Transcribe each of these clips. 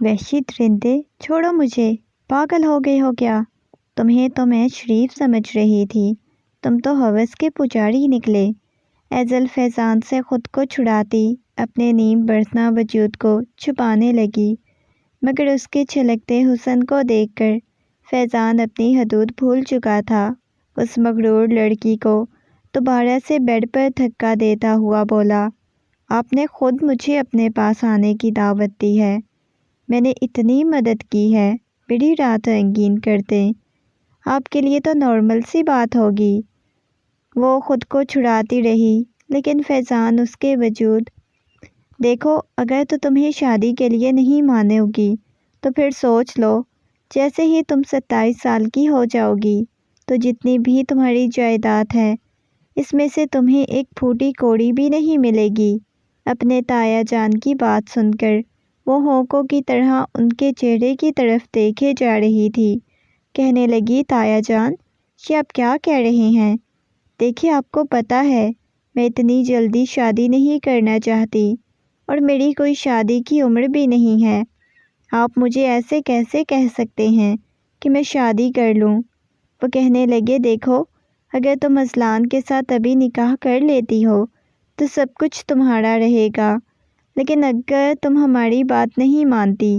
وحشی درندے، چھوڑو مجھے، پاگل ہو گئے ہو کیا؟ تمہیں تو میں شریف سمجھ رہی تھی، تم تو ہوس کے پجاری نکلے۔ ایزل فیضان سے خود کو چھڑاتی اپنے نیم برسنا وجود کو چھپانے لگی، مگر اس کے چھلکتے حسن کو دیکھ کر فیضان اپنی حدود بھول چکا تھا۔ اس مغرور لڑکی کو دوبارہ سے بیڈ پر دھکا دیتا ہوا بولا، آپ نے خود مجھے اپنے پاس آنے کی دعوت دی ہے، میں نے اتنی مدد کی ہے، بڑی رات رنگین کرتے، آپ کے لیے تو نارمل سی بات ہوگی۔ وہ خود کو چھڑاتی رہی، لیکن فیضان اس کے وجود، دیکھو اگر تو تمہیں شادی کے لیے نہیں مانو گی تو پھر سوچ لو، جیسے ہی تم 27 سال کی ہو جاؤ گی تو جتنی بھی تمہاری جائیداد ہے اس میں سے تمہیں ایک پھوٹی کوڑی بھی نہیں ملے گی۔ اپنے تایا جان کی بات سن کر وہ ہونکوں کی طرح ان کے چہرے کی طرف دیکھے جا رہی تھی، کہنے لگی، تایا جان یہ آپ کیا کہہ رہے ہیں؟ دیکھیے آپ کو پتہ ہے میں اتنی جلدی شادی نہیں کرنا چاہتی اور میری کوئی شادی کی عمر بھی نہیں ہے، آپ مجھے ایسے کیسے کہہ سکتے ہیں کہ میں شادی کر لوں؟ وہ کہنے لگے، دیکھو اگر تم اذلان کے ساتھ ابھی نکاح کر لیتی ہو تو سب کچھ تمہارا رہے گا، لیکن اگر تم ہماری بات نہیں مانتی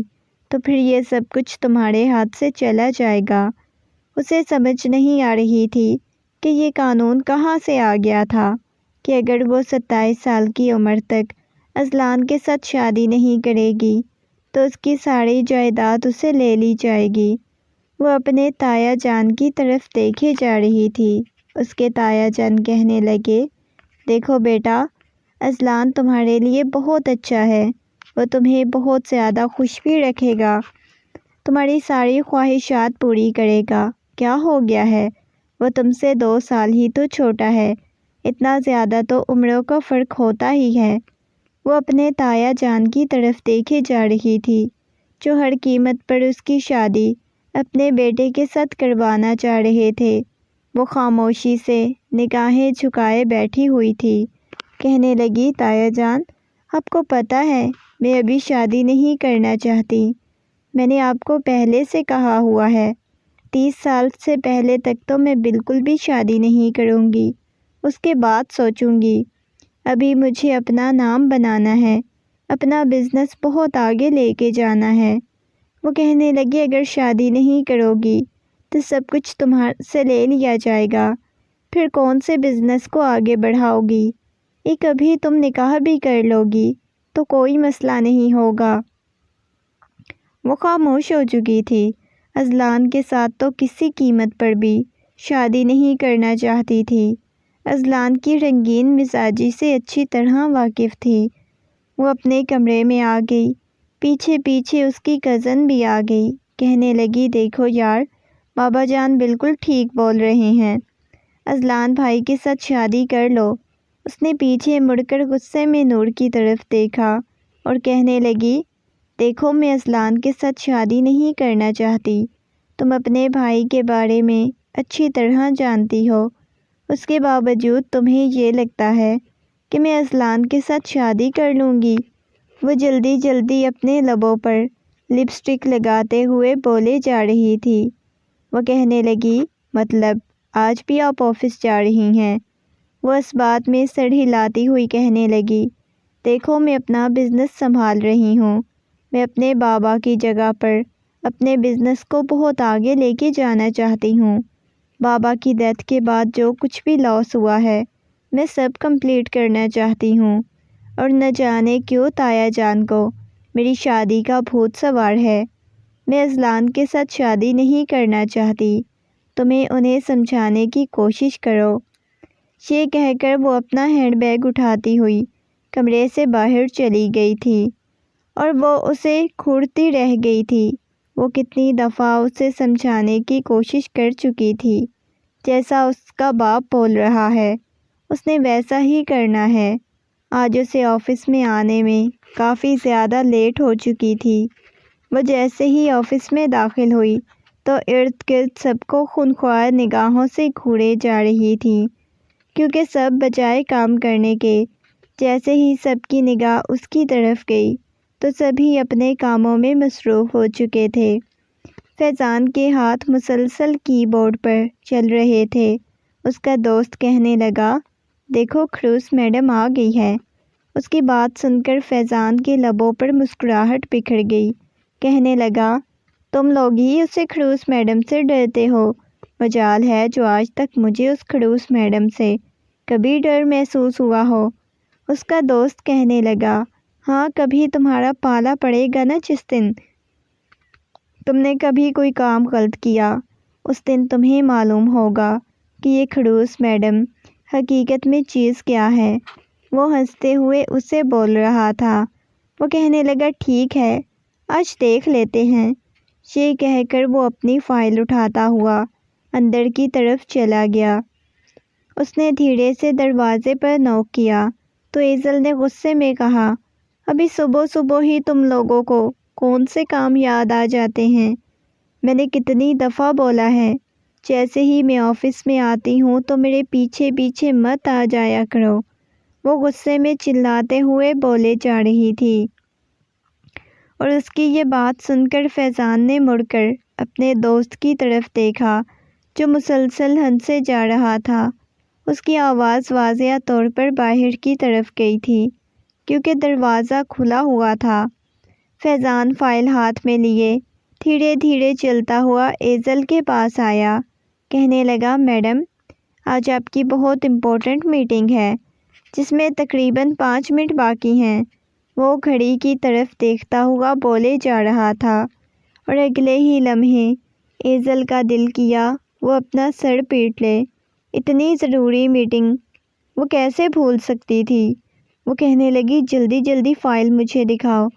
تو پھر یہ سب کچھ تمہارے ہاتھ سے چلا جائے گا۔ اسے سمجھ نہیں آ رہی تھی کہ یہ قانون کہاں سے آ گیا تھا کہ اگر وہ 27 سال کی عمر تک اذلان کے ساتھ شادی نہیں کرے گی تو اس کی ساری جائیداد اسے لے لی جائے گی۔ وہ اپنے تایا جان کی طرف دیکھے جا رہی تھی۔ اس کے تایا جان کہنے لگے، دیکھو بیٹا، اذلان تمہارے لیے بہت اچھا ہے، وہ تمہیں بہت زیادہ خوش بھی رکھے گا، تمہاری ساری خواہشات پوری کرے گا۔ کیا ہو گیا ہے؟ وہ تم سے 2 سال ہی تو چھوٹا ہے، اتنا زیادہ تو عمروں کا فرق ہوتا ہی ہے۔ وہ اپنے تایا جان کی طرف دیکھے جا رہی تھی جو ہر قیمت پر اس کی شادی اپنے بیٹے کے ساتھ کروانا چاہ رہے تھے۔ وہ خاموشی سے نگاہیں جھکائے بیٹھی ہوئی تھی، کہنے لگی، تایا جان آپ کو پتہ ہے میں ابھی شادی نہیں کرنا چاہتی، میں نے آپ کو پہلے سے کہا ہوا ہے 30 سال سے پہلے تک تو میں بالکل بھی شادی نہیں کروں گی، اس کے بعد سوچوں گی، ابھی مجھے اپنا نام بنانا ہے، اپنا بزنس بہت آگے لے کے جانا ہے۔ وہ کہنے لگی، اگر شادی نہیں کرو گی تو سب کچھ تمہارے سے لے لیا جائے گا، پھر کون سے بزنس کو آگے بڑھاؤ گی؟ ایک ابھی تم نکاح بھی کر لو گی تو کوئی مسئلہ نہیں ہوگا۔ وہ خاموش ہو چکی تھی۔ اذلان کے ساتھ تو کسی قیمت پر بھی شادی نہیں کرنا چاہتی تھی۔ اذلان کی رنگین مزاجی سے اچھی طرح واقف تھی۔ وہ اپنے کمرے میں آ گئی، پیچھے پیچھے اس کی کزن بھی آ گئی، کہنے لگی، دیکھو یار، بابا جان بالکل ٹھیک بول رہے ہیں، اذلان بھائی کے ساتھ شادی کر لو۔ اس نے پیچھے مڑ کر غصے میں نور کی طرف دیکھا اور کہنے لگی، دیکھو میں اذلان کے ساتھ شادی نہیں کرنا چاہتی، تم اپنے بھائی کے بارے میں اچھی طرح جانتی ہو، اس کے باوجود تمہیں یہ لگتا ہے کہ میں اذلان کے ساتھ شادی کر لوں گی؟ وہ جلدی جلدی اپنے لبوں پر لپسٹک لگاتے ہوئے بولے جا رہی تھی۔ وہ کہنے لگی، مطلب آج بھی آپ آفس جا رہی ہیں؟ وہ اس بات میں سر ہلاتی ہوئی کہنے لگی، دیکھو میں اپنا بزنس سنبھال رہی ہوں، میں اپنے بابا کی جگہ پر اپنے بزنس کو بہت آگے لے کے جانا چاہتی ہوں۔ بابا کی ڈیتھ کے بعد جو کچھ بھی لاس ہوا ہے میں سب کمپلیٹ کرنا چاہتی ہوں، اور نہ جانے کیوں تایا جان کو میری شادی کا بھوت سوار ہے۔ میں اذلان کے ساتھ شادی نہیں کرنا چاہتی، تمہیں انہیں سمجھانے کی کوشش کرو۔ یہ کہہ کر وہ اپنا ہینڈ بیگ اٹھاتی ہوئی کمرے سے باہر چلی گئی تھی اور وہ اسے گھورتی رہ گئی تھی۔ وہ کتنی دفعہ اسے سمجھانے کی کوشش کر چکی تھی، جیسا اس کا باپ بول رہا ہے اس نے ویسا ہی کرنا ہے۔ آج اسے آفس میں آنے میں کافی زیادہ لیٹ ہو چکی تھی۔ وہ جیسے ہی آفس میں داخل ہوئی تو ارد گرد سب کو خونخوار نگاہوں سے گھورے جا رہی تھی، کیونکہ سب بجائے کام کرنے کے جیسے ہی سب کی نگاہ اس کی طرف گئی تو سبھی اپنے کاموں میں مصروف ہو چکے تھے۔ فیضان کے ہاتھ مسلسل کی بورڈ پر چل رہے تھے۔ اس کا دوست کہنے لگا، دیکھو خڑوس میڈم آ گئی ہے۔ اس کی بات سن کر فیضان کے لبوں پر مسکراہٹ بکھر گئی۔ کہنے لگا، تم لوگ ہی اسے خڑوس میڈم سے ڈرتے ہو۔ مجال ہے جو آج تک مجھے اس خڑوس میڈم سے کبھی ڈر محسوس ہوا ہو۔ اس کا دوست کہنے لگا، ہاں کبھی تمہارا پالا پڑے گا نا، جس دن تم نے کبھی کوئی کام غلط کیا، اس دن تمہیں معلوم ہوگا کہ یہ خڑوس میڈم حقیقت میں چیز کیا ہے۔ وہ ہنستے ہوئے اسے بول رہا تھا۔ وہ کہنے لگا، ٹھیک ہے، آج دیکھ لیتے ہیں۔ یہ کہہ کر وہ اپنی فائل اٹھاتا ہوا اندر کی طرف چلا گیا۔ اس نے دھیرے سے دروازے پر نوک کیا تو ایزل نے غصے میں کہا، ابھی صبح صبح ہی تم لوگوں کو کون سے کام یاد آ جاتے ہیں؟ میں نے کتنی دفعہ بولا ہے، جیسے ہی میں آفس میں آتی ہوں تو میرے پیچھے پیچھے مت آ جایا کرو۔ وہ غصے میں چلاتے ہوئے بولے جا رہی تھی، اور اس کی یہ بات سن کر فیضان نے مڑ کر اپنے دوست کی طرف دیکھا جو مسلسل ہنسے جا رہا تھا۔ اس کی آواز واضح طور پر باہر کی طرف گئی تھی کیونکہ دروازہ کھلا ہوا تھا۔ فیضان فائل ہاتھ میں لیے دھیرے دھیرے چلتا ہوا ایزل کے پاس آیا۔ کہنے لگا، میڈم آج آپ کی بہت امپورٹنٹ میٹنگ ہے جس میں تقریباً 5 منٹ باقی ہیں۔ وہ گھڑی کی طرف دیکھتا ہوا بولے جا رہا تھا، اور اگلے ہی لمحے ایزل کا دل کیا وہ اپنا سر پیٹ لے۔ اتنی ضروری میٹنگ وہ کیسے بھول سکتی تھی؟ وہ کہنے لگی، جلدی جلدی فائل مجھے دکھاؤ۔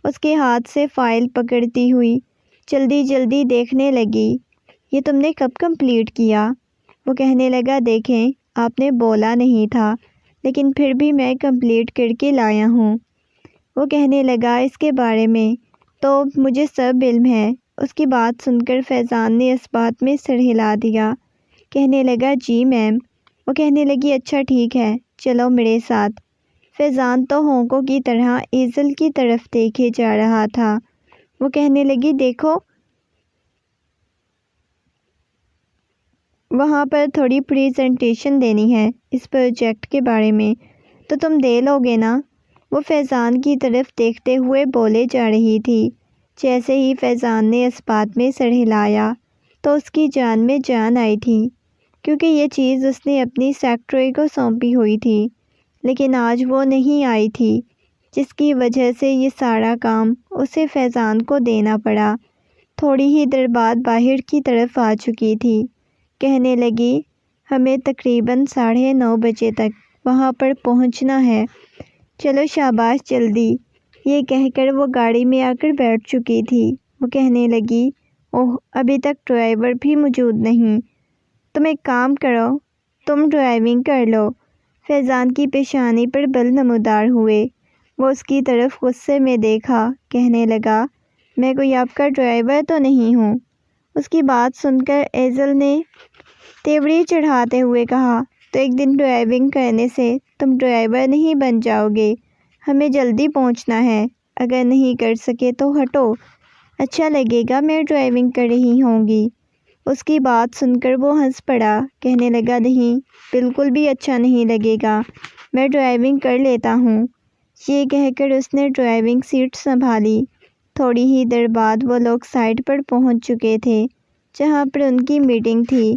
اس کے ہاتھ سے فائل پکڑتی ہوئی جلدی جلدی دیکھنے لگی۔ یہ تم نے کب کمپلیٹ کیا؟ وہ کہنے لگا، دیکھیں آپ نے بولا نہیں تھا لیکن پھر بھی میں کمپلیٹ کر کے لایا ہوں۔ وہ کہنے لگا، اس کے بارے میں تو مجھے سب علم ہے۔ اس کی بات سن کر فیضان نے اس بات میں سر ہلا دیا۔ کہنے لگا، جی میم۔ وہ کہنے لگی، اچھا ٹھیک ہے، چلو میرے ساتھ۔ فیضان تو ہونکوں کی طرح ایزل کی طرف دیکھے جا رہا تھا۔ وہ کہنے لگی، دیکھو وہاں پر تھوڑی پریزنٹیشن دینی ہے اس پروجیکٹ کے بارے میں، تو تم دے لو گے نا؟ وہ فیضان کی طرف دیکھتے ہوئے بولے جا رہی تھی۔ جیسے ہی فیضان نے اس بات میں سر ہلایا تو اس کی جان میں جان آئی تھی، کیونکہ یہ چیز اس نے اپنی سیکرٹری کو سونپی ہوئی تھی، لیکن آج وہ نہیں آئی تھی، جس کی وجہ سے یہ سارا کام اسے فیضان کو دینا پڑا۔ تھوڑی ہی دیر بعد باہر کی طرف آ چکی تھی۔ کہنے لگی، ہمیں تقریباً 9:30 بجے تک وہاں پر پہنچنا ہے، چلو شاباش جلدی۔ یہ کہہ کر وہ گاڑی میں آ کر بیٹھ چکی تھی۔ وہ کہنے لگی، اوہ ابھی تک ڈرائیور بھی موجود نہیں، تم ایک کام کرو، تم ڈرائیونگ کر لو۔ فیضان کی پیشانی پر بل نمودار ہوئے۔ وہ اس کی طرف غصے میں دیکھا۔ کہنے لگا، میں کوئی آپ کا ڈرائیور تو نہیں ہوں۔ اس کی بات سن کر ایزل نے تیوری چڑھاتے ہوئے کہا، تو ایک دن ڈرائیونگ کرنے سے تم ڈرائیور نہیں بن جاؤ گے۔ ہمیں جلدی پہنچنا ہے، اگر نہیں کر سکے تو ہٹو، اچھا لگے گا میں ڈرائیونگ کر رہی ہوں گی۔ اس کی بات سن کر وہ ہنس پڑا۔ کہنے لگا، نہیں بالکل بھی اچھا نہیں لگے گا، میں ڈرائیونگ کر لیتا ہوں۔ یہ کہہ کر اس نے ڈرائیونگ سیٹ سنبھالی۔ تھوڑی ہی دیر بعد وہ لوگ سائٹ پر پہنچ چکے تھے جہاں پر ان کی میٹنگ تھی۔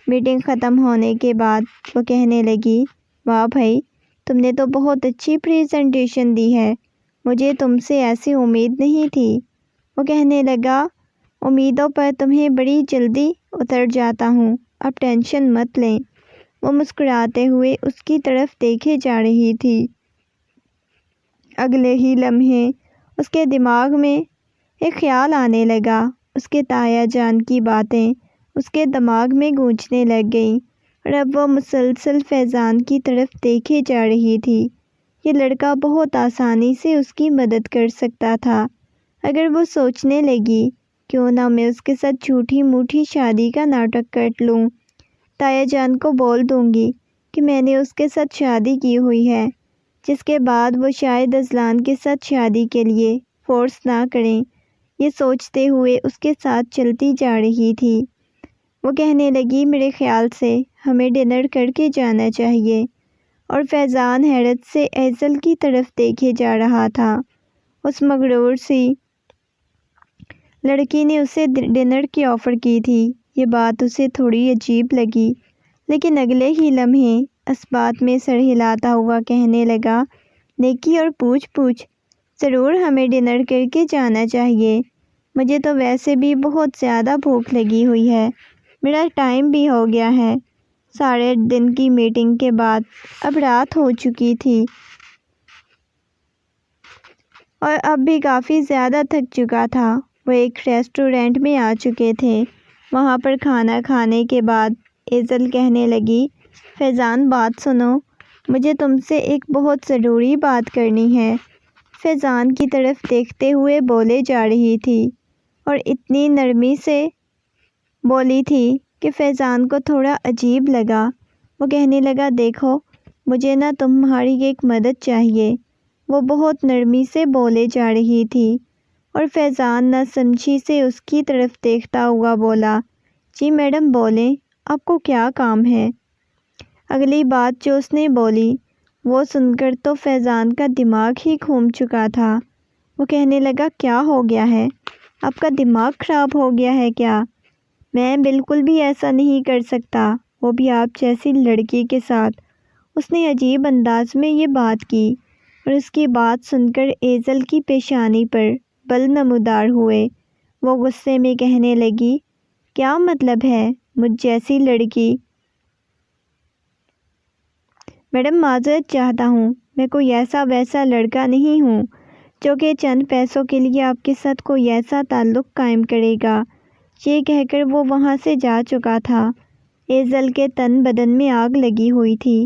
میٹنگ ختم ہونے کے بعد وہ کہنے لگی، واہ بھائی، تم نے تو بہت اچھی پریزنٹیشن دی ہے، مجھے تم سے ایسی امید نہیں تھی۔ وہ کہنے لگا، امیدوں پر تمہیں بڑی جلدی اتر جاتا ہوں، اب ٹینشن مت لیں۔ وہ مسکراتے ہوئے اس کی طرف دیکھے جا رہی تھی۔ اگلے ہی لمحے اس کے دماغ میں ایک خیال آنے لگا۔ اس کے تایا جان کی باتیں اس کے دماغ میں گونجنے لگ گئیں، اور اب وہ مسلسل فیضان کی طرف دیکھے جا رہی تھی۔ یہ لڑکا بہت آسانی سے اس کی مدد کر سکتا تھا۔ اگر وہ سوچنے لگی، کیوں نہ میں اس کے ساتھ جھوٹی موٹی شادی کا ناٹک کر لوں، تایا جان کو بول دوں گی کہ میں نے اس کے ساتھ شادی کی ہوئی ہے، جس کے بعد وہ شاید اذلان کے ساتھ شادی کے لیے فورس نہ کریں۔ یہ سوچتے ہوئے اس کے ساتھ چلتی جا رہی تھی۔ وہ کہنے لگی میرے خیال سے ہمیں ڈنر کر کے جانا چاہیے، اور فیضان حیرت سے ایزل کی طرف دیکھے جا رہا تھا۔ اس مغرور سی لڑکی نے اسے ڈنر کی آفر کی تھی۔ یہ بات اسے تھوڑی عجیب لگی، لیکن اگلے ہی لمحے اس بات میں سر ہلاتا ہوا کہنے لگا، نیکی اور پوچھ پوچھ، ضرور ہمیں ڈنر کر کے جانا چاہیے۔ مجھے تو ویسے بھی بہت زیادہ بھوک لگی ہوئی ہے، میرا ٹائم بھی ہو گیا ہے۔ سارے دن کی میٹنگ کے بعد اب رات ہو چکی تھی اور اب بھی کافی زیادہ تھک چکا تھا۔ وہ ایک ریسٹورینٹ میں آ چکے تھے۔ وہاں پر کھانا کھانے کے بعد ایزل کہنے لگی، فیضان بات سنو، مجھے تم سے ایک بہت ضروری بات کرنی ہے۔ فیضان کی طرف دیکھتے ہوئے بولے جا رہی تھی، اور اتنی نرمی سے بولی تھی کہ فیضان کو تھوڑا عجیب لگا۔ وہ کہنے لگا، دیکھو مجھے نا تمہاری ایک مدد چاہیے۔ وہ بہت نرمی سے بولے جا رہی تھی، اور فیضان نہ سمجھی سے اس کی طرف دیکھتا ہوا بولا، جی میڈم بولیں، آپ کو کیا کام ہے؟ اگلی بات جو اس نے بولی وہ سن کر تو فیضان کا دماغ ہی گھوم چکا تھا۔ وہ کہنے لگا، کیا ہو گیا ہے؟ آپ کا دماغ خراب ہو گیا ہے کیا؟ میں بالکل بھی ایسا نہیں کر سکتا، وہ بھی آپ جیسی لڑکی کے ساتھ۔ اس نے عجیب انداز میں یہ بات کی، اور اس کی بات سن کر ایزل کی پیشانی پر بل نمودار ہوئے۔ وہ غصے میں کہنے لگی، کیا مطلب ہے مجھ جیسی لڑکی؟ میڈم معذرت چاہتا ہوں، میں کوئی ایسا ویسا لڑکا نہیں ہوں جو کہ چند پیسوں کے لیے آپ کے ساتھ کوئی ایسا تعلق قائم کرے گا۔ یہ کہہ کر وہ وہاں سے جا چکا تھا۔ ایزل کے تن بدن میں آگ لگی ہوئی تھی۔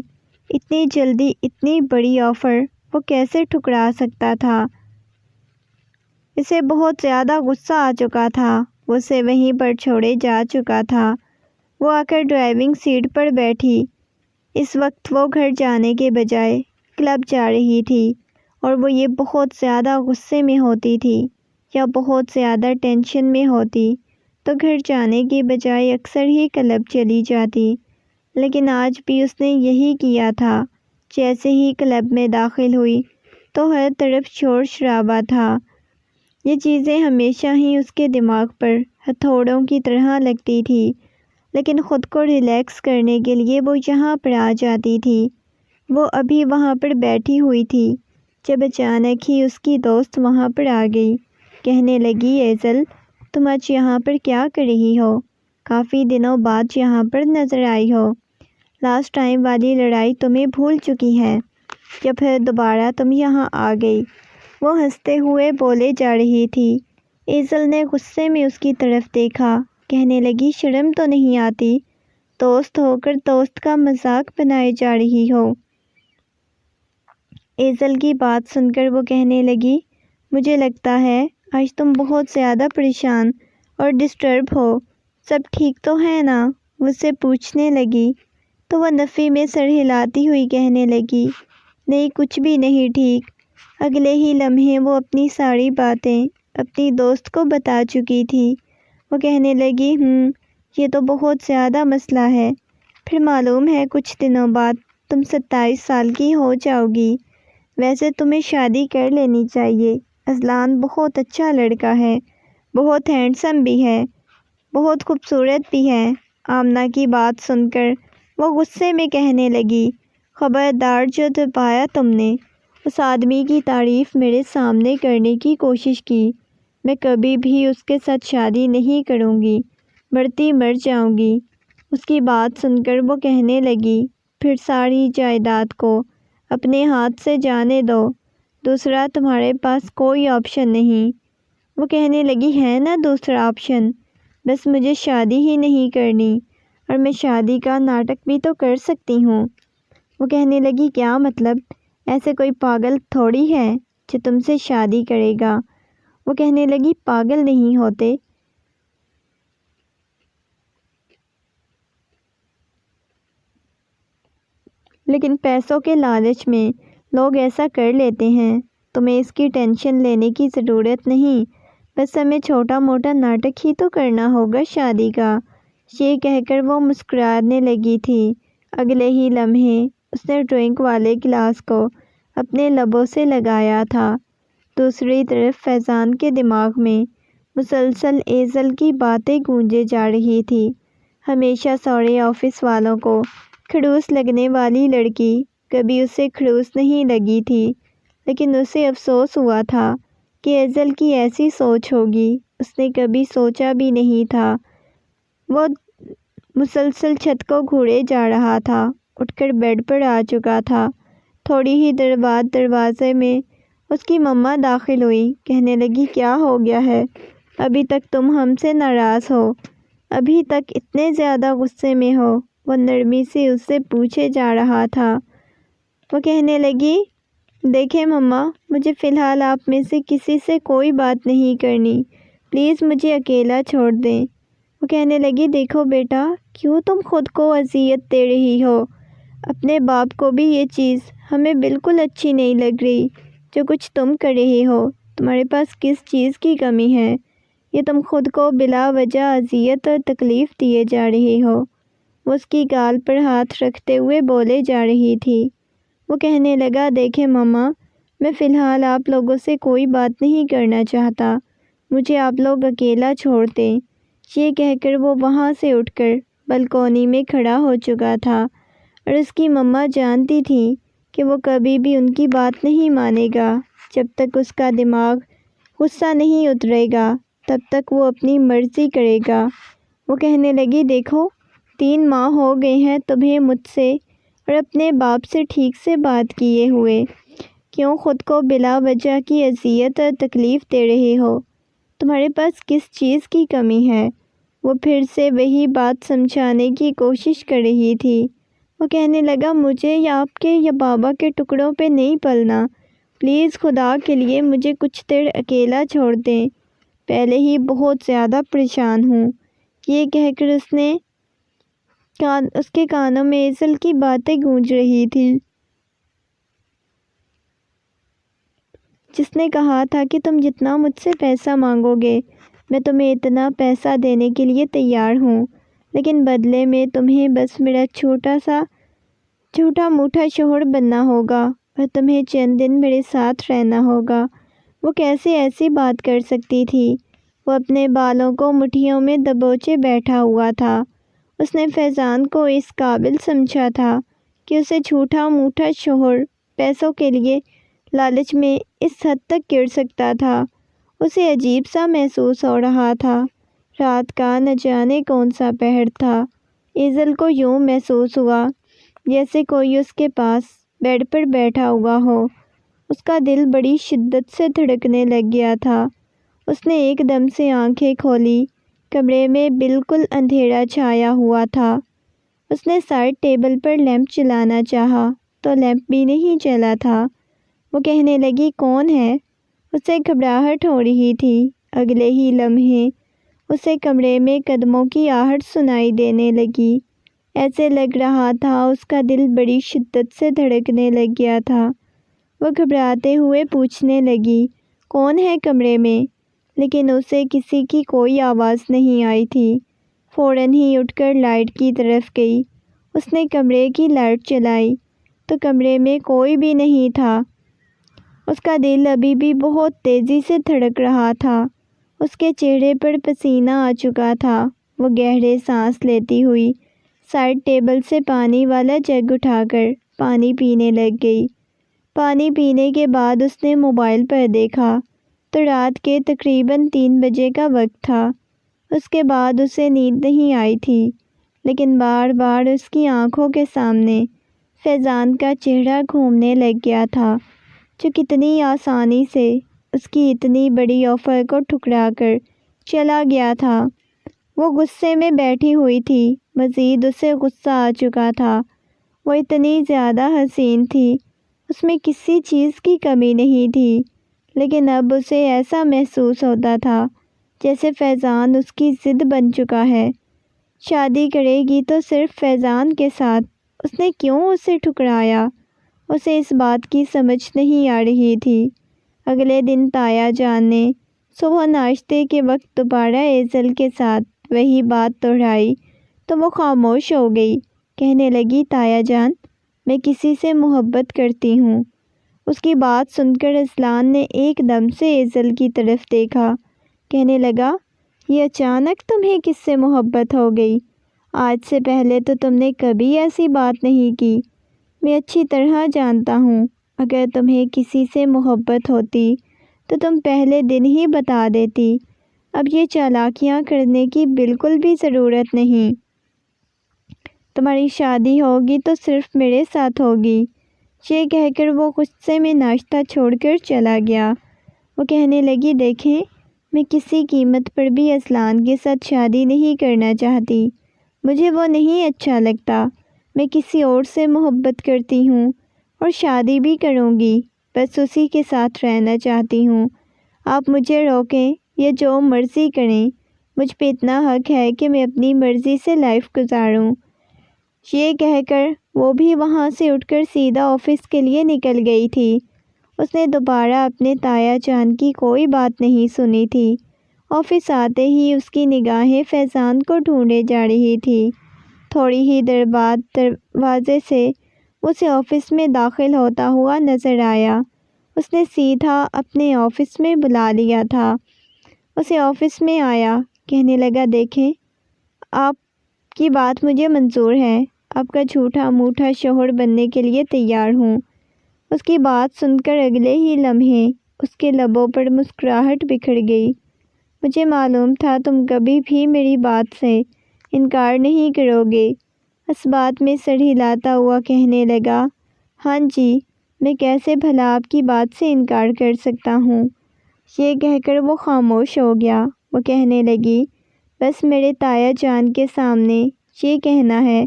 اتنی جلدی اتنی بڑی آفر وہ کیسے ٹھکرا سکتا تھا؟ اسے بہت زیادہ غصہ آ چکا تھا۔ وہ اسے وہیں پر چھوڑے جا چکا تھا۔ وہ آ کر ڈرائیونگ سیٹ پر بیٹھی۔ اس وقت وہ گھر جانے کے بجائے کلب جا رہی تھی، اور وہ یہ بہت زیادہ غصے میں ہوتی تھی یا بہت زیادہ ٹینشن میں ہوتی تو گھر جانے کے بجائے اکثر ہی کلب چلی جاتی۔ لیکن آج بھی اس نے یہی کیا تھا۔ جیسے ہی کلب میں داخل ہوئی تو ہر طرف شور شرابہ تھا۔ یہ چیزیں ہمیشہ ہی اس کے دماغ پر ہتھوڑوں کی طرح لگتی تھی، لیکن خود کو ریلیکس کرنے کے لیے وہ یہاں پر آ جاتی تھی۔ وہ ابھی وہاں پر بیٹھی ہوئی تھی جب اچانک ہی اس کی دوست وہاں پر آ گئی۔ کہنے لگی، ایزل تم آج یہاں پر کیا کر رہی ہو؟ کافی دنوں بعد یہاں پر نظر آئی ہو۔ لاسٹ ٹائم والی لڑائی تمہیں بھول چکی ہے یا پھر دوبارہ تم یہاں آ گئی؟ وہ ہنستے ہوئے بولے جا رہی تھی۔ ایزل نے غصے میں اس کی طرف دیکھا۔ کہنے لگی، شرم تو نہیں آتی؟ دوست ہو کر دوست کا مذاق بنائے جا رہی ہو۔ ایزل کی بات سن کر وہ کہنے لگی، مجھے لگتا ہے آج تم بہت زیادہ پریشان اور ڈسٹرب ہو۔ سب ٹھیک تو ہے نا؟ وہ سے پوچھنے لگی تو وہ نفی میں سر ہلاتی ہوئی کہنے لگی، نہیں کچھ بھی نہیں ٹھیک۔ اگلے ہی لمحے وہ اپنی ساری باتیں اپنی دوست کو بتا چکی تھی۔ وہ کہنے لگی، یہ تو بہت زیادہ مسئلہ ہے۔ پھر معلوم ہے کچھ دنوں بعد تم 27 سال کی ہو جاؤ گی۔ ویسے تمہیں شادی کر لینی چاہیے۔ اذلان بہت اچھا لڑکا ہے، بہت ہینڈسم بھی ہے، بہت خوبصورت بھی ہے۔ آمنہ کی بات سن کر وہ غصے میں کہنے لگی، خبردار جو دبایا تم نے اس آدمی کی تعریف میرے سامنے کرنے کی کوشش کی، میں کبھی بھی اس کے ساتھ شادی نہیں کروں گی، مرتی مر جاؤں گی۔ اس کی بات سن کر وہ کہنے لگی، پھر ساری جائیداد کو اپنے ہاتھ سے جانے دو، دوسرا تمہارے پاس کوئی آپشن نہیں۔ وہ کہنے لگی، ہے نا دوسرا آپشن، بس مجھے شادی ہی نہیں کرنی، اور میں شادی کا ناٹک بھی تو کر سکتی ہوں۔ وہ کہنے لگی، کیا مطلب؟ ایسے کوئی پاگل تھوڑی ہے جو تم سے شادی کرے گا۔ وہ کہنے لگی، پاگل نہیں ہوتے، لیکن پیسوں کے لالچ میں لوگ ایسا کر لیتے ہیں، تمہیں اس کی ٹینشن لینے کی ضرورت نہیں، بس ہمیں چھوٹا موٹا ناٹک ہی تو کرنا ہوگا شادی کا۔ یہ کہہ کر وہ مسکرانے لگی تھی۔ اگلے ہی لمحے اس نے ڈرنک والے گلاس کو اپنے لبوں سے لگایا تھا۔ دوسری طرف فیضان کے دماغ میں مسلسل ایزل کی باتیں گونجے جا رہی تھی۔ ہمیشہ سورے آفس والوں کو کھڑوس لگنے والی لڑکی کبھی اسے کھڑوس نہیں لگی تھی، لیکن اسے افسوس ہوا تھا کہ ایزل کی ایسی سوچ ہوگی، اس نے کبھی سوچا بھی نہیں تھا۔ وہ مسلسل چھت کو گھوڑے جا رہا تھا، اٹھ کر بیڈ پر آ چکا تھا۔ تھوڑی ہی دیر بعد دروازے میں اس کی مما داخل ہوئی، کہنے لگی کیا ہو گیا ہے؟ ابھی تک تم ہم سے ناراض ہو، ابھی تک اتنے زیادہ غصے میں ہو؟ وہ نرمی سے اس سے پوچھے جا رہا تھا۔ وہ کہنے لگی دیکھیں مما، مجھے فی الحال آپ میں سے کسی سے کوئی بات نہیں کرنی، پلیز مجھے اکیلا چھوڑ دیں۔ وہ کہنے لگی دیکھو بیٹا، کیوں تم خود کو اذیت دے رہی ہو؟ اپنے باپ کو بھی یہ چیز ہمیں بالکل اچھی نہیں لگ رہی جو کچھ تم کر رہے ہو۔ تمہارے پاس کس چیز کی کمی ہے؟ یہ تم خود کو بلا وجہ اذیت اور تکلیف دیے جا رہے ہو۔ وہ اس کی گال پر ہاتھ رکھتے ہوئے بولے جا رہی تھی۔ وہ کہنے لگا دیکھیں مما، میں فی الحال آپ لوگوں سے کوئی بات نہیں کرنا چاہتا، مجھے آپ لوگ اکیلا چھوڑ دیں۔ یہ کہہ کر وہ وہاں سے اٹھ کر بلکونی میں کھڑا ہو چکا تھا، اور اس کی مما جانتی تھی کہ وہ کبھی بھی ان کی بات نہیں مانے گا۔ جب تک اس کا دماغ غصہ نہیں اترے گا تب تک وہ اپنی مرضی کرے گا۔ وہ کہنے لگی دیکھو، 3 ماہ ہو گئے ہیں تمہیں مجھ سے اور اپنے باپ سے ٹھیک سے بات کیے ہوئے، کیوں خود کو بلا وجہ کی اذیت اور تکلیف دے رہے ہو؟ تمہارے پاس کس چیز کی کمی ہے؟ وہ پھر سے وہی بات سمجھانے کی کوشش کر رہی تھی۔ وہ کہنے لگا مجھے یا آپ کے یا بابا کے ٹکڑوں پہ نہیں پلنا، پلیز خدا کے لیے مجھے کچھ دیر اکیلا چھوڑ دیں، پہلے ہی بہت زیادہ پریشان ہوں۔ یہ کہہ کر اس کے کانوں میں ایزل کی باتیں گونج رہی تھی، جس نے کہا تھا کہ تم جتنا مجھ سے پیسہ مانگو گے میں تمہیں اتنا پیسہ دینے کے لیے تیار ہوں، لیکن بدلے میں تمہیں بس میرا چھوٹا موٹا شوہر بننا ہوگا اور تمہیں چند دن میرے ساتھ رہنا ہوگا۔ وہ کیسے ایسی بات کر سکتی تھی؟ وہ اپنے بالوں کو مٹھیوں میں دبوچے بیٹھا ہوا تھا۔ اس نے فیضان کو اس قابل سمجھا تھا کہ اسے چھوٹا موٹا شوہر پیسوں کے لیے لالچ میں اس حد تک گر سکتا تھا۔ اسے عجیب سا محسوس ہو رہا تھا۔ رات کا نہ جانے کون سا پہر تھا۔ ایزل کو یوں محسوس ہوا جیسے کوئی اس کے پاس بیڈ پر بیٹھا ہوا ہو۔ اس کا دل بڑی شدت سے دھڑکنے لگ گیا تھا۔ اس نے ایک دم سے آنکھیں کھولی۔ کمرے میں بالکل اندھیرا چھایا ہوا تھا۔ اس نے سائڈ ٹیبل پر لیمپ جلانا چاہا تو لیمپ بھی نہیں جلا تھا۔ وہ کہنے لگی کون ہے؟ اسے گھبراہٹ ہو رہی تھی۔ اگلے ہی لمحے اسے کمرے میں قدموں کی آہٹ سنائی دینے لگی۔ ایسے لگ رہا تھا اس کا دل بڑی شدت سے دھڑکنے لگ گیا تھا۔ وہ گھبراتے ہوئے پوچھنے لگی کون ہے کمرے میں، لیکن اسے کسی کی کوئی آواز نہیں آئی تھی۔ فوراً ہی اٹھ کر لائٹ کی طرف گئی۔ اس نے کمرے کی لائٹ چلائی تو کمرے میں کوئی بھی نہیں تھا۔ اس کا دل ابھی بھی بہت تیزی سے دھڑک رہا تھا۔ اس کے چہرے پر پسینہ آ چکا تھا۔ وہ گہرے سانس لیتی ہوئی سائڈ ٹیبل سے پانی والا جگ اٹھا کر پانی پینے لگ گئی۔ پانی پینے کے بعد اس نے موبائل پر دیکھا تو رات کے تقریباً 3 بجے کا وقت تھا۔ اس کے بعد اسے نیند نہیں آئی تھی، لیکن بار بار اس کی آنکھوں کے سامنے فیضان کا چہرہ گھومنے لگ گیا تھا، جو کتنی آسانی سے اس کی اتنی بڑی آفر کو ٹھکرا کر چلا گیا تھا۔ وہ غصے میں بیٹھی ہوئی تھی، مزید اسے غصہ آ چکا تھا۔ وہ اتنی زیادہ حسین تھی، اس میں کسی چیز کی کمی نہیں تھی، لیکن اب اسے ایسا محسوس ہوتا تھا جیسے فیضان اس کی ضد بن چکا ہے۔ شادی کرے گی تو صرف فیضان کے ساتھ، اس نے کیوں اسے ٹھکرایا؟ اسے اس بات کی سمجھ نہیں آ رہی تھی۔ اگلے دن تایا جان نے صبح ناشتے کے وقت دوبارہ ایزل کے ساتھ وہی بات دہرائی تو وہ خاموش ہو گئی۔ کہنے لگی، تایا جان، میں کسی سے محبت کرتی ہوں۔ اس کی بات سن کر اذلان نے ایک دم سے ایزل کی طرف دیکھا۔ کہنے لگا، یہ اچانک تمہیں کس سے محبت ہو گئی؟ آج سے پہلے تو تم نے کبھی ایسی بات نہیں کی۔ میں اچھی طرح جانتا ہوں، اگر تمہیں کسی سے محبت ہوتی تو تم پہلے دن ہی بتا دیتی۔ اب یہ چالاکیاں کرنے کی بالکل بھی ضرورت نہیں۔ تمہاری شادی ہوگی تو صرف میرے ساتھ ہوگی۔ یہ کہہ کر وہ غصے میں ناشتہ چھوڑ کر چلا گیا۔ وہ کہنے لگی، دیکھیں، میں کسی قیمت پر بھی اذلان کے ساتھ شادی نہیں کرنا چاہتی۔ مجھے وہ نہیں اچھا لگتا۔ میں کسی اور سے محبت کرتی ہوں اور شادی بھی کروں گی، بس اسی کے ساتھ رہنا چاہتی ہوں۔ آپ مجھے روکیں یا جو مرضی کریں، مجھ پہ اتنا حق ہے کہ میں اپنی مرضی سے لائف گزاروں۔ یہ کہہ کر وہ بھی وہاں سے اٹھ کر سیدھا آفس کے لیے نکل گئی تھی۔ اس نے دوبارہ اپنے تایا جان کی کوئی بات نہیں سنی تھی۔ آفس آتے ہی اس کی نگاہیں فیضان کو ڈھونڈے جا رہی تھی۔ تھوڑی ہی دیر بعد دروازے سے اسے آفس میں داخل ہوتا ہوا نظر آیا۔ اس نے سیدھا اپنے آفس میں بلا لیا تھا۔ اسے آفس میں آیا، کہنے لگا، دیکھیں، آپ کی بات مجھے منظور ہے۔ آپ کا جھوٹا موٹا شوہر بننے کے لیے تیار ہوں۔ اس کی بات سن کر اگلے ہی لمحے اس کے لبوں پر مسکراہٹ بکھر گئی۔ مجھے معلوم تھا تم کبھی بھی میری بات سے انکار نہیں کرو گے۔ اس بات میں سر ہلاتا ہوا کہنے لگا، ہاں جی، میں کیسے بھلا آپ کی بات سے انکار کر سکتا ہوں۔ یہ کہہ کر وہ خاموش ہو گیا۔ وہ کہنے لگی، بس میرے تایا جان کے سامنے یہ کہنا ہے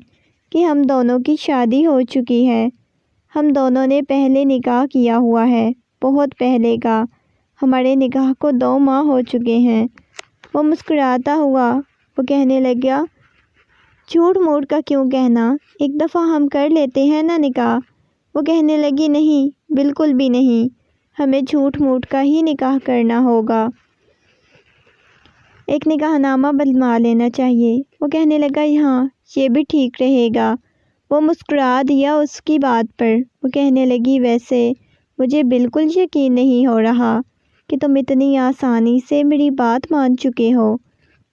کہ ہم دونوں کی شادی ہو چکی ہے۔ ہم دونوں نے پہلے نکاح کیا ہوا ہے، بہت پہلے کا۔ ہمارے نکاح کو 2 ماہ ہو چکے ہیں۔ وہ مسکراتا ہوا وہ کہنے لگا، جھوٹ موٹ کا کیوں کہنا؟ ایک دفعہ ہم کر لیتے ہیں نا نکاح۔ وہ کہنے لگی، نہیں، بالکل بھی نہیں، ہمیں جھوٹ موٹ کا ہی نکاح کرنا ہوگا۔ ایک نکاح نامہ بنوا لینا چاہیے۔ وہ کہنے لگا، ہاں، یہ بھی ٹھیک رہے گا۔ وہ مسکرا دیا اس کی بات پر۔ وہ کہنے لگی، ویسے مجھے بالکل یقین نہیں ہو رہا کہ تم اتنی آسانی سے میری بات مان چکے ہو۔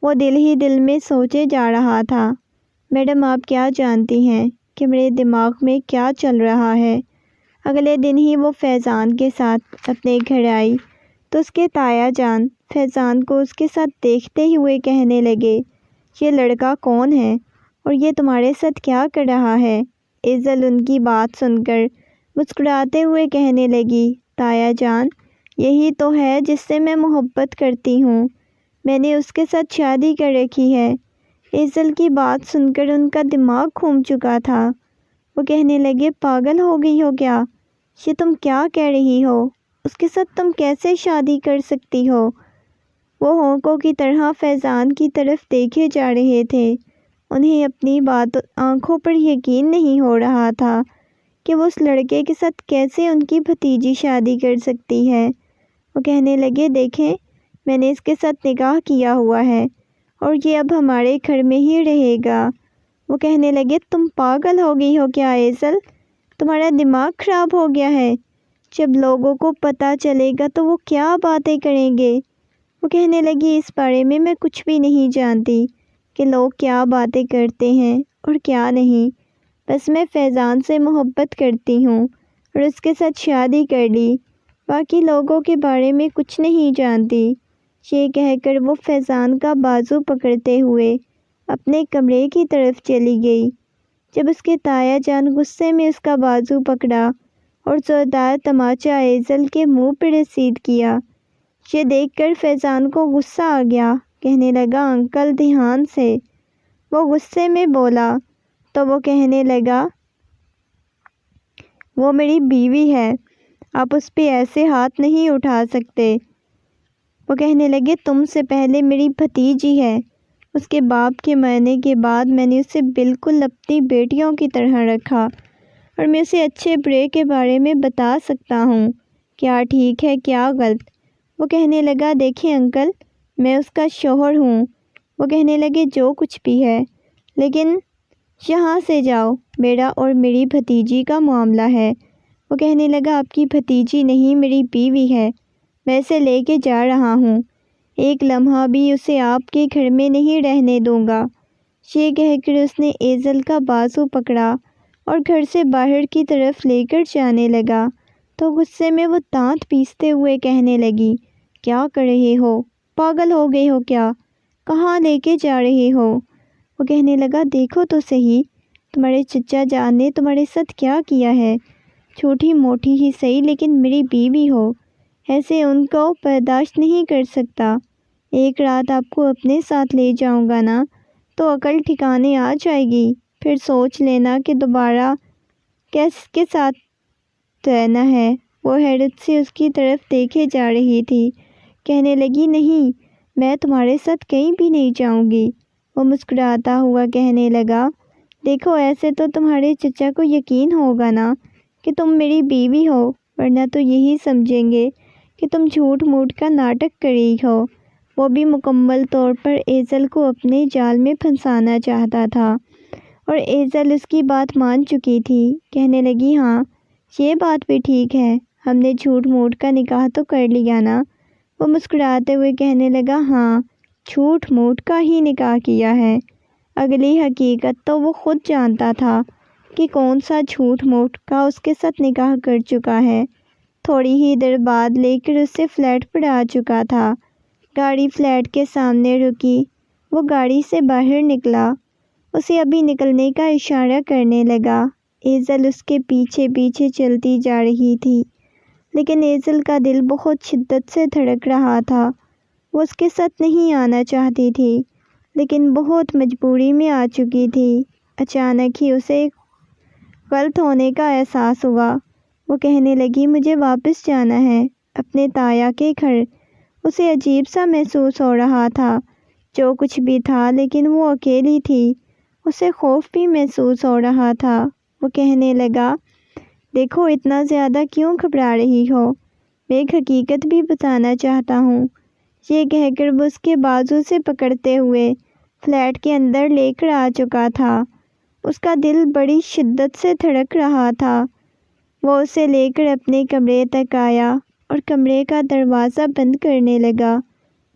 وہ دل ہی دل میں سوچے جا رہا تھا، میڈم آپ کیا جانتی ہیں کہ میرے دماغ میں کیا چل رہا ہے؟ اگلے دن ہی وہ فیضان کے ساتھ اپنے گھر آئی تو اس کے تایا جان فیضان کو اس کے ساتھ دیکھتے ہوئے کہنے لگے، یہ لڑکا کون ہے اور یہ تمہارے ساتھ کیا کر رہا ہے؟ ایزل ان کی بات سن کر مسکراتے ہوئے کہنے لگی، تایا جان، یہی تو ہے جس سے میں محبت کرتی ہوں۔ میں نے اس کے ساتھ شادی کر رکھی ہے۔ ایزل کی بات سن کر ان کا دماغ گھوم چکا تھا۔ وہ کہنے لگے، پاگل ہو گئی ہو کیا؟ یہ تم کیا کہہ رہی ہو؟ اس کے ساتھ تم کیسے شادی کر سکتی ہو؟ وہ ہونکوں کی طرح فیضان کی طرف دیکھے جا رہے تھے۔ انہیں اپنی آنکھوں پر یقین نہیں ہو رہا تھا کہ وہ اس لڑکے کے ساتھ کیسے ان کی بھتیجی شادی کر سکتی ہے۔ وہ کہنے لگے، دیکھیں، میں نے اس کے ساتھ نکاح کیا ہوا ہے اور یہ اب ہمارے گھر میں ہی رہے گا۔ وہ کہنے لگے، تم پاگل ہو گئی ہو کیا ایزل؟ تمہارا دماغ خراب ہو گیا ہے؟ جب لوگوں کو پتہ چلے گا تو وہ کیا باتیں کریں گے؟ وہ کہنے لگی، اس بارے میں کچھ بھی نہیں جانتی کہ لوگ کیا باتیں کرتے ہیں اور کیا نہیں۔ بس میں فیضان سے محبت کرتی ہوں اور اس کے ساتھ شادی کر لی، باقی لوگوں کے بارے میں کچھ نہیں جانتی۔ یہ کہہ کر وہ فیضان کا بازو پکڑتے ہوئے اپنے کمرے کی طرف چلی گئی۔ جب اس کے تایا جان غصے میں اس کا بازو پکڑا اور زوردار تماچا ایزل کے منہ پر رسید کیا۔ یہ دیکھ کر فیضان کو غصہ آ گیا، کہنے لگا، انکل دھیان سے۔ وہ غصے میں بولا تو وہ کہنے لگا، وہ میری بیوی ہے، آپ اس پہ ایسے ہاتھ نہیں اٹھا سکتے۔ وہ کہنے لگے، تم سے پہلے میری بھتیجی ہے، اس کے باپ کے مرنے کے بعد میں نے اسے بالکل اپنی بیٹیوں کی طرح رکھا۔ اور میں اسے اچھے برے کے بارے میں بتا سکتا ہوں، کیا ٹھیک ہے کیا غلط۔ وہ کہنے لگا دیکھیں انکل، میں اس کا شوہر ہوں۔ وہ کہنے لگے جو کچھ بھی ہے، لیکن یہاں سے جاؤ، میرا اور میری بھتیجی کا معاملہ ہے۔ وہ کہنے لگا آپ کی بھتیجی نہیں، میری بیوی ہے، میں اسے لے کے جا رہا ہوں، ایک لمحہ بھی اسے آپ کے گھر میں نہیں رہنے دوں گا۔ یہ کہہ کر اس نے ایزل کا بازو پکڑا اور گھر سے باہر کی طرف لے کر جانے لگا تو غصے میں وہ دانت پیستے ہوئے کہنے لگی، کیا کر رہے ہو؟ پاگل ہو گئے ہو کیا؟ کہاں لے کے جا رہے ہو؟ وہ کہنے لگا دیکھو تو صحیح، تمہارے چچا جان نے تمہارے ساتھ کیا کیا ہے، چھوٹی موٹی ہی صحیح لیکن میری بیوی ہو، ایسے ان کو برداشت نہیں کر سکتا۔ ایک رات آپ کو اپنے ساتھ لے جاؤں گا نا تو عقل ٹھکانے آ جائے گی، پھر سوچ لینا کہ دوبارہ کس کے ساتھ رہنا ہے۔ وہ حیرت سے اس کی طرف دیکھے جا رہی تھی، کہنے لگی نہیں، میں تمہارے ساتھ کہیں بھی نہیں جاؤں گی۔ وہ مسکراتا ہوا کہنے لگا دیکھو ایسے تو تمہارے چچا کو یقین ہوگا نا کہ تم میری بیوی ہو، ورنہ تو یہی سمجھیں گے کہ تم جھوٹ موٹ کا ناٹک کر رہی ہو۔ وہ بھی مکمل طور پر ایزل کو اپنے جال میں پھنسانا چاہتا تھا اور ایزل اس کی بات مان چکی تھی، کہنے لگی ہاں یہ بات بھی ٹھیک ہے، ہم نے جھوٹ موٹ کا نکاح تو کر لیا نا۔ وہ مسکراتے ہوئے کہنے لگا ہاں جھوٹ موٹ کا ہی نکاح کیا ہے، اگلی حقیقت تو وہ خود جانتا تھا کہ کون سا جھوٹ موٹ کا اس کے ساتھ نکاح کر چکا ہے۔ تھوڑی ہی دیر بعد لے کر اسے فلیٹ پر آ چکا تھا۔ گاڑی فلیٹ کے سامنے رکی، وہ گاڑی سے باہر نکلا، اسے ابھی نکلنے کا اشارہ کرنے لگا۔ ایزل اس کے پیچھے پیچھے چلتی جا رہی تھی، لیکن ایزل کا دل بہت شدت سے دھڑک رہا تھا۔ وہ اس کے ساتھ نہیں آنا چاہتی تھی، لیکن بہت مجبوری میں آ چکی تھی۔ اچانک ہی اسے غلط ہونے کا احساس ہوا۔ وہ کہنے لگی مجھے واپس جانا ہے اپنے تایا کے گھر۔ اسے عجیب سا محسوس ہو رہا تھا، جو کچھ بھی تھا، لیکن وہ اکیلی تھی، اسے خوف بھی محسوس ہو رہا تھا۔ وہ کہنے لگا دیکھو اتنا زیادہ کیوں گھبرا رہی ہو، میں ایک حقیقت بھی بتانا چاہتا ہوں۔ یہ کہہ کر وہ اس کے بازو سے پکڑتے ہوئے فلیٹ کے اندر لے کر آ چکا تھا۔ اس کا دل بڑی شدت سے دھڑک رہا تھا۔ وہ اسے لے کر اپنے کمرے تک آیا اور کمرے کا دروازہ بند کرنے لگا۔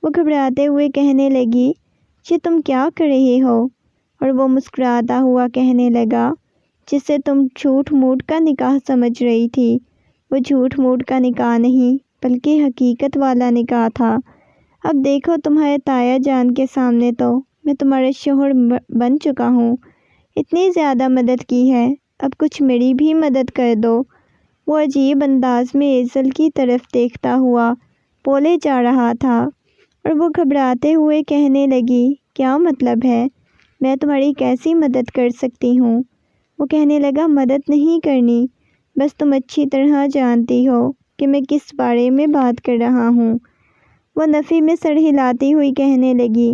وہ گھبراتے ہوئے کہنے لگی یہ تم کیا کر رہے ہو؟ اور وہ مسکراتا ہوا کہنے لگا جسے تم جھوٹ موٹ کا نکاح سمجھ رہی تھی، وہ جھوٹ موٹ کا نکاح نہیں بلکہ حقیقت والا نکاح تھا۔ اب دیکھو تمہارے تایا جان کے سامنے تو میں تمہارا شوہر بن چکا ہوں، اتنی زیادہ مدد کی ہے، اب کچھ میری بھی مدد کر دو۔ وہ عجیب انداز میں ایزل کی طرف دیکھتا ہوا بولے جا رہا تھا اور وہ گھبراتے ہوئے کہنے لگی کیا مطلب ہے، میں تمہاری کیسی مدد کر سکتی ہوں؟ وہ کہنے لگا مدد نہیں کرنی، بس تم اچھی طرح جانتی ہو کہ میں کس بارے میں بات کر رہا ہوں۔ وہ نفی میں سر ہلاتی ہوئی کہنے لگی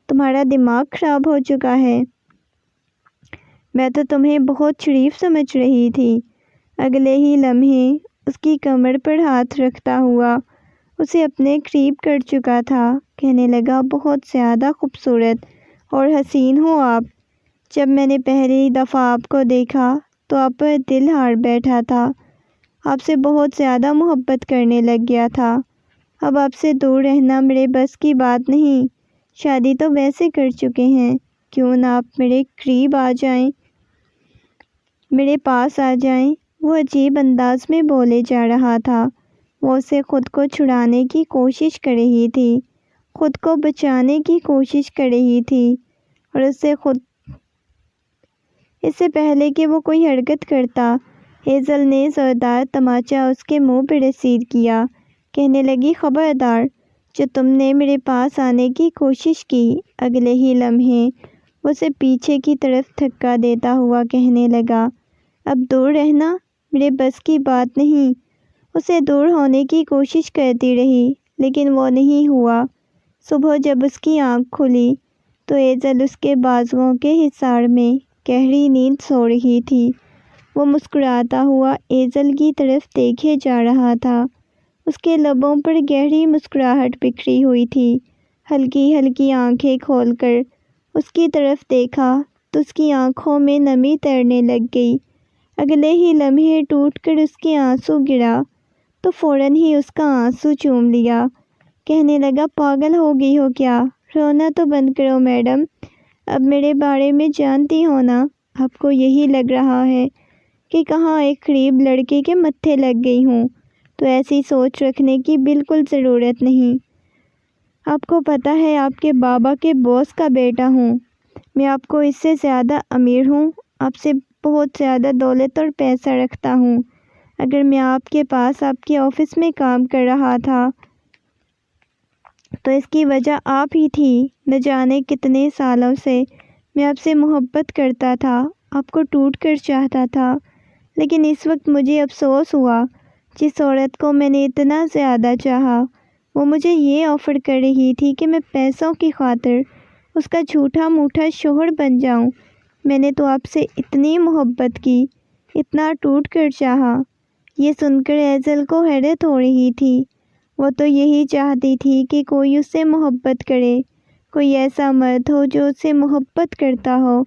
تمہارا دماغ خراب ہو چکا ہے، میں تو تمہیں بہت شریف سمجھ رہی تھی۔ اگلے ہی لمحے اس کی کمر پر ہاتھ رکھتا ہوا اسے اپنے قریب کر چکا تھا، کہنے لگا بہت زیادہ خوبصورت اور حسین ہو آپ۔ جب میں نے پہلی دفعہ آپ کو دیکھا تو آپ پر دل ہار بیٹھا تھا، آپ سے بہت زیادہ محبت کرنے لگ گیا تھا۔ اب آپ سے دور رہنا میرے بس کی بات نہیں، شادی تو ویسے کر چکے ہیں، کیوں نہ آپ میرے قریب آ جائیں، میرے پاس آ جائیں۔ وہ عجیب انداز میں بولے جا رہا تھا، وہ اسے خود کو چھڑانے کی کوشش کر رہی تھی، خود کو بچانے کی کوشش کر رہی تھی، اور اس سے پہلے کہ وہ کوئی حرکت کرتا ہیزل نے زوردار تماچا اس کے منہ پہ رسید کیا، کہنے لگی خبردار، جو تم نے میرے پاس آنے کی کوشش کی۔ اگلے ہی لمحے اسے پیچھے کی طرف دھکا دیتا ہوا کہنے لگا اب دور رہنا میرے بس کی بات نہیں۔ اسے دور ہونے کی کوشش کرتی رہی لیکن وہ نہیں ہوا۔ صبح جب اس کی آنکھ کھلی تو ایزل اس کے بازوؤں کے حصار میں گہری نیند سو رہی تھی۔ وہ مسکراتا ہوا ایزل کی طرف دیکھے جا رہا تھا۔ اس کے لبوں پر گہری مسکراہٹ بکھری ہوئی تھی۔ ہلکی ہلکی آنکھیں کھول کر اس کی طرف دیکھا تو اس کی آنکھوں میں نمی تیرنے لگ گئی۔ اگلے ہی لمحے ٹوٹ کر اس کے آنسو گرا تو فوراً ہی اس کا آنسو چوم لیا۔ کہنے لگا، پاگل ہو گئی ہو کیا؟ رونا تو بند کرو میڈم، اب میرے بارے میں جانتی ہو نا۔ آپ کو یہی لگ رہا ہے کہ کہاں ایک غریب لڑکے کے متھے لگ گئی ہوں، تو ایسی سوچ رکھنے کی بالکل ضرورت نہیں۔ آپ کو پتہ ہے آپ کے بابا کے باس کا بیٹا ہوں، میں آپ کو اس سے زیادہ امیر ہوں، آپ سے بہت زیادہ دولت اور پیسہ رکھتا ہوں۔ اگر میں آپ کے پاس آپ کے آفس میں کام کر رہا تھا تو اس کی وجہ آپ ہی تھی۔ نہ جانے کتنے سالوں سے میں آپ سے محبت کرتا تھا، آپ کو ٹوٹ کر چاہتا تھا، لیکن اس وقت مجھے افسوس ہوا جس عورت کو میں نے اتنا زیادہ چاہا وہ مجھے یہ آفر کر رہی تھی کہ میں پیسوں کی خاطر اس کا جھوٹا موٹا شوہر بن جاؤں۔ میں نے تو آپ سے اتنی محبت کی، اتنا ٹوٹ کر چاہا۔ یہ سن کر ایزل کو حیرت ہو رہی تھی۔ وہ تو یہی چاہتی تھی کہ کوئی اس سے محبت کرے، کوئی ایسا مرد ہو جو اس سے محبت کرتا ہو،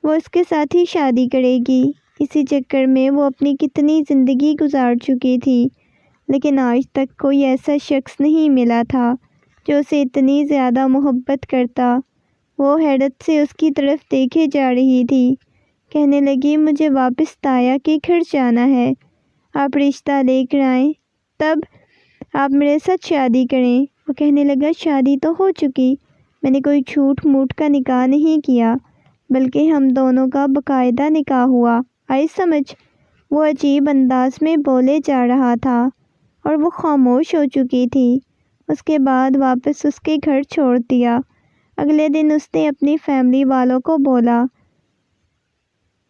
وہ اس کے ساتھ ہی شادی کرے گی۔ اسی چکر میں وہ اپنی کتنی زندگی گزار چکی تھی، لیکن آج تک کوئی ایسا شخص نہیں ملا تھا جو اسے اتنی زیادہ محبت کرتا۔ وہ حیرت سے اس کی طرف دیکھے جا رہی تھی۔ کہنے لگی، مجھے واپس تایا کے گھر جانا ہے، آپ رشتہ لے کر آئیں، تب آپ میرے ساتھ شادی کریں۔ وہ کہنے لگا، شادی تو ہو چکی، میں نے کوئی جھوٹ موٹ کا نکاح نہیں کیا، بلکہ ہم دونوں کا باقاعدہ نکاح ہوا، آئی سمجھ؟ وہ عجیب انداز میں بولے جا رہا تھا اور وہ خاموش ہو چکی تھی۔ اس کے بعد واپس اس کے گھر چھوڑ دیا۔ اگلے دن اس نے اپنی فیملی والوں کو بولا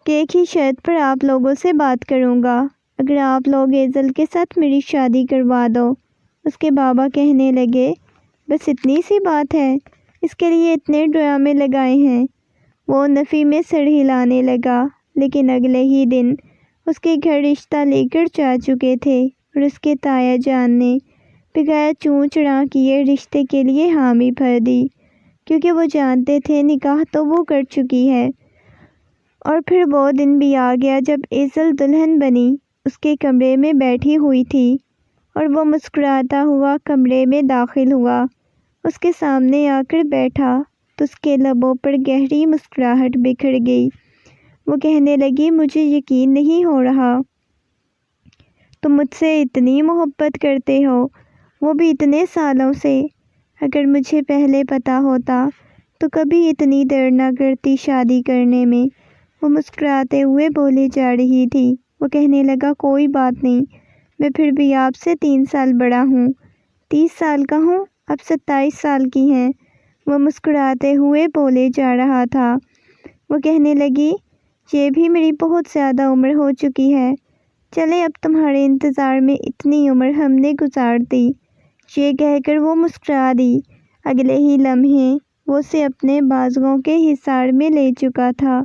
کہ ایک ہی شرط پر آپ لوگوں سے بات کروں گا، اگر آپ لوگ ایزل کے ساتھ میری شادی کروا دو۔ اس کے بابا کہنے لگے، بس اتنی سی بات ہے، اس کے لیے اتنے ڈرامے لگائے ہیں؟ وہ نفی میں سر ہلانے لگا، لیکن اگلے ہی دن اس کے گھر رشتہ لے کر جا چکے تھے اور اس کے تایا جان نے بغیر چوں چڑا کیے رشتے کے لیے حامی بھر دی، کیونکہ وہ جانتے تھے نکاح تو وہ کر چکی ہے۔ اور پھر وہ دن بھی آ گیا جب ایزل دلہن بنی، اس کے کمرے میں بیٹھی ہوئی تھی اور وہ مسکراتا ہوا کمرے میں داخل ہوا۔ اس کے سامنے آ کر بیٹھا تو اس کے لبوں پر گہری مسکراہٹ بکھر گئی۔ وہ کہنے لگی، مجھے یقین نہیں ہو رہا تم مجھ سے اتنی محبت کرتے ہو، وہ بھی اتنے سالوں سے۔ اگر مجھے پہلے پتہ ہوتا تو کبھی اتنی دیر نہ کرتی شادی کرنے میں۔ وہ مسکراتے ہوئے بولے جا رہی تھی۔ وہ کہنے لگا، کوئی بات نہیں، میں پھر بھی آپ سے 3 سال بڑا ہوں، 30 سال کا ہوں، آپ 27 سال کی ہیں۔ وہ مسکراتے ہوئے بولے جا رہا تھا۔ وہ کہنے لگی، یہ بھی میری بہت زیادہ عمر ہو چکی ہے، چلے اب تمہارے انتظار میں اتنی عمر ہم نے گزار دی۔ یہ کہہ کر وہ مسکرا دی۔ اگلے ہی لمحے وہ اسے اپنے بازوؤں کے حصار میں لے چکا تھا۔